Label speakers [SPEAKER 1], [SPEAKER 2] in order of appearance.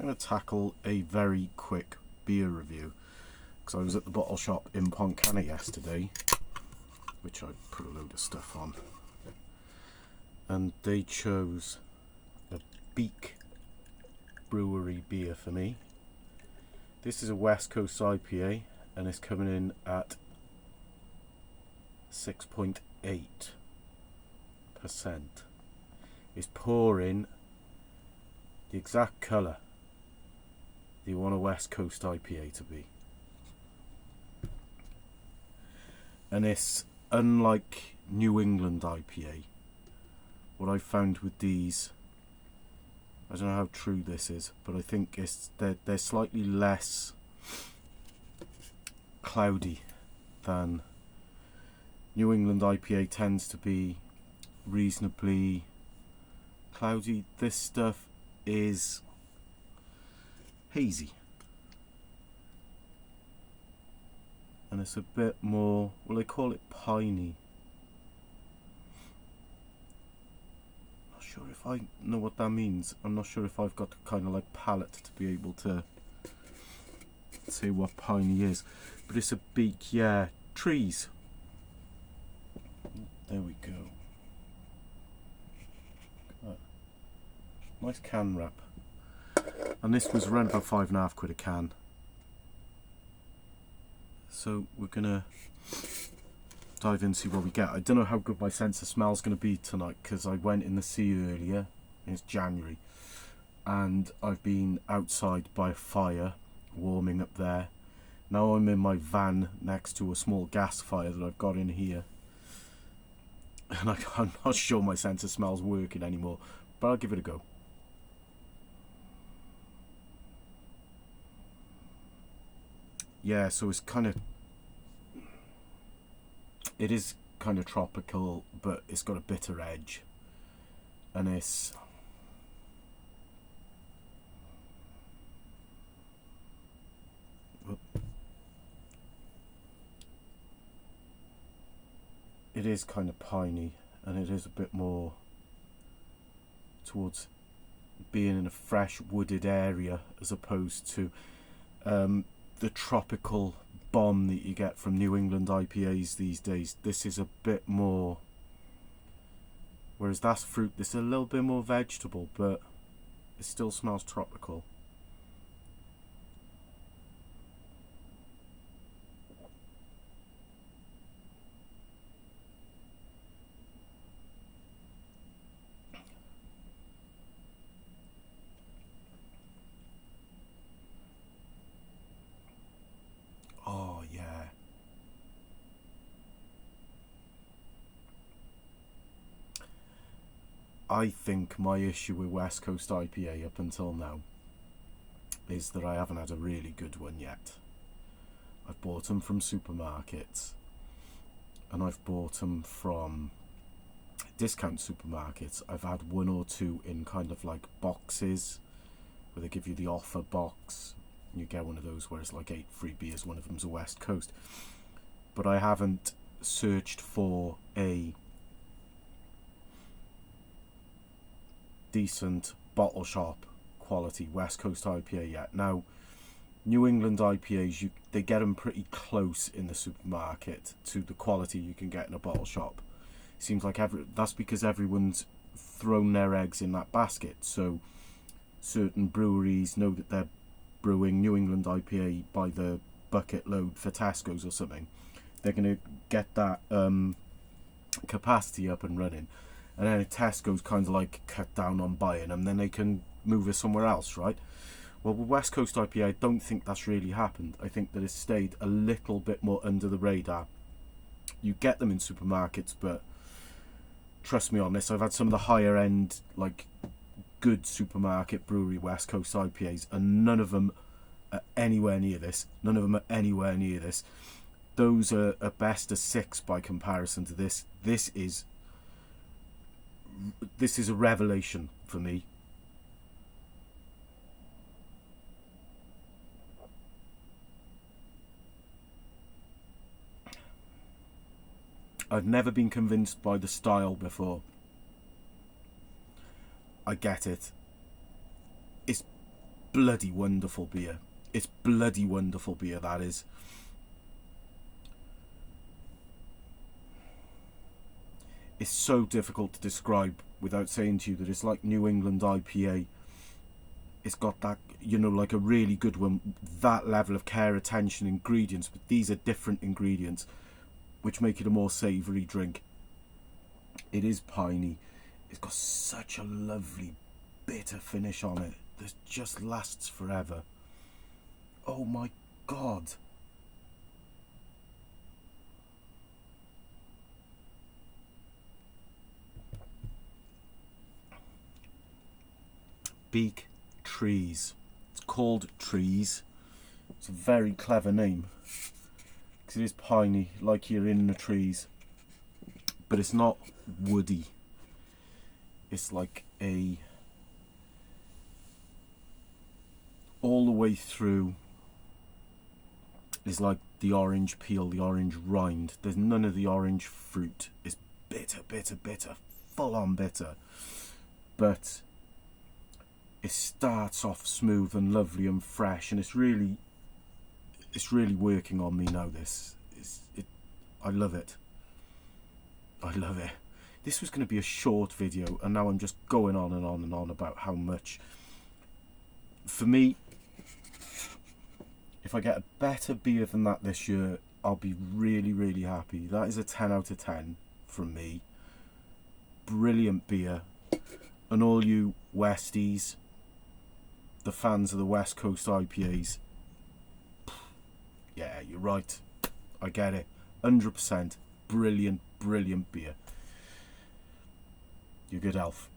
[SPEAKER 1] I'm going to tackle a very quick beer review because I was at the bottle shop in Pontcanna yesterday, which I put a load of stuff on, and they chose a Beak brewery beer for me. This is a West Coast IPA and it's coming in at 6.8%. It's pouring the exact colour that you want a West Coast IPA to be. And it's unlike New England IPA. What I found with these, I don't know how true this is, but I think they're slightly less cloudy than New England IPA tends to be reasonably cloudy. This stuff is hazy, and it's a bit more, well, they call it piney. Not sure if I know what that means. I'm not sure if I've got the kind of like palate to be able to say what piney is, but it's a Beak, yeah, trees. There we go. Nice can wrap. And this was around about £5.5 a can. So we're gonna dive in and see what we get. I don't know how good my sense of smell is gonna be tonight because I went in the sea earlier. It's January, and I've been outside by a fire, warming up there. Now I'm in my van next to a small gas fire that I've got in here, and I'm not sure my sense of smell is working anymore, but I'll give it a go. Yeah, so it's it is kind of tropical, but it's got a bitter edge, and it is kind of piney, and it is a bit more towards being in a fresh wooded area as opposed to the tropical bomb that you get from New England IPAs these days. This is a bit more, whereas that's fruit, this is a little bit more vegetable, but it still smells tropical. Oh yeah. I think my issue with West Coast IPA up until now is that I haven't had a really good one yet. I've bought them from supermarkets, and I've bought them from discount supermarkets. I've had one or two in kind of like boxes where they give you the offer box. You get one of those where it's like 8 free beers, one of them's a West Coast. But I haven't searched for a decent bottle shop quality West Coast IPA yet. Now, New England IPAs, they get them pretty close in the supermarket to the quality you can get in a bottle shop. Seems like that's because everyone's thrown their eggs in that basket. So certain breweries know that they're brewing New England IPA by the bucket load for Tesco's or something. They're going to get that capacity up and running, and then Tesco's kind of like cut down on buying them, then they can move it somewhere else, right? Well, with West Coast IPA, I don't think that's really happened. I think that it's stayed a little bit more under the radar. You get them in supermarkets, but trust me on this, I've had some of the higher end, like good supermarket brewery West Coast IPAs, and none of them are anywhere near this. Those are at best a 6 by comparison to this. This is a revelation for me. I've never been convinced by the style before. I get it. It's bloody wonderful beer. It's bloody wonderful beer, that is. It's so difficult to describe without saying to you that it's like New England IPA. It's got that, you know, like a really good one, that level of care, attention, ingredients, but these are different ingredients which make it a more savoury drink. It is piney. It's got such a lovely bitter finish on it that just lasts forever. Oh my God. Beak Trees. It's called Trees. It's a very clever name because it is piney, like you're in the trees, but it's not woody. It's like a, all the way through is like the orange peel, the orange rind. There's none of the orange fruit. It's bitter, bitter, bitter, full on bitter, but it starts off smooth and lovely and fresh, and it's really working on me now. I love it. I love it. This was going to be a short video, and now I'm just going on and on and on about how much. For me, if I get a better beer than that this year, I'll be really, really happy. That is a 10 out of 10 from me. Brilliant beer. And all you Westies, the fans of the West Coast IPAs, yeah, you're right. I get it. 100%. Brilliant, brilliant beer. You're good, Elf.